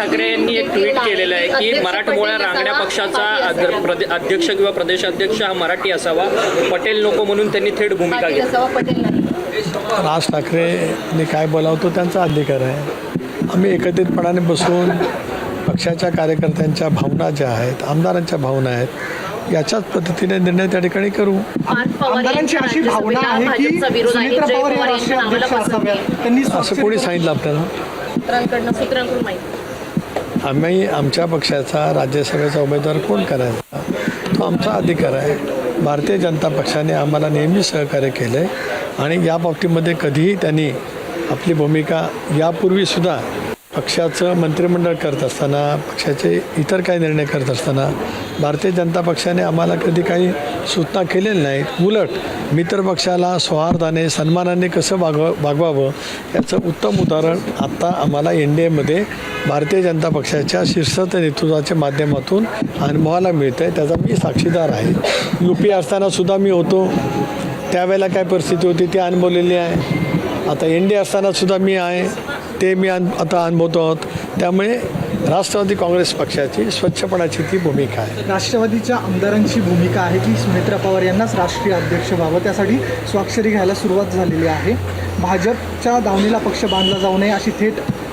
ठाकरे यांनी एक ट्विट केलेलं आहे की मराठमोळ्या रांगड्या पक्षाचा अध्यक्ष किंवा प्रदेशाध्यक्ष हा मराठी असावा, पटेल नको म्हणून त्यांनी थेट भूमिका घेतली. राज ठाकरेंनी काय बोलावं तो त्यांचा अधिकार आहे. आम्ही एकत्रितपणाने बसून पक्षाच्या कार्यकर्त्यांच्या भावना ज्या आहेत, आमदारांच्या भावना आहेत, याच्याच पद्धतीने निर्णय त्या ठिकाणी करू. आमदारांची अशी भावना आहे की सुनेत्रा पवार या राष्ट्रीय अध्यक्ष असाव्यात, त्यांनी असं कोणी सांगितलं आपल्याला? आम्ही आमच्या पक्षाचा राज्यसभेचा उमेदवार कोण करायचा तो आमचा अधिकार आहे. भारतीय जनता पक्षाने आम्हाला नेहमी सहकार्य केलं आहे आणि या बाबतीमध्ये कधीही त्यांनी आपली भूमिका यापूर्वीसुद्धा पक्षाचं मंत्रिमंडळ करत असताना, पक्षाचे इतर काही निर्णय करत असताना भारतीय जनता पक्षाने आम्हाला कधी काही सूचना केलेल्या नाहीत. उलट मित्र पक्षाला सौहार्दाने सन्मानाने कसं वागवावं याचं उत्तम उदाहरण आत्ता आम्हाला NDAमध्ये भारतीय जनता पक्षाच्या शीर्षस्थ नेतृत्वाच्या माध्यमातून अनुभवाला मिळतं आहे. त्याचा मी साक्षीदार आहे. UP असतानासुद्धा मी होतो, त्यावेळेला काय परिस्थिती होती ती अनुभवलेली आहे. आता NDA असतानासुद्धा मी आहे, ते मी आता अनुभवतो आहोत. त्यामुळे राष्ट्रवादी काँग्रेस पक्षाची स्वच्छपणाची ती भूमिका आहे. राष्ट्रवादीच्या आमदारांची भूमिका आहे की सुनेत्रा पवार यांनाच राष्ट्रीय अध्यक्ष व्हावं, त्यासाठी स्वाक्षरी घ्यायला सुरुवात झालेली आहे. भाजपच्या दावणीला पक्ष बांधला जाऊ नये अशी थेट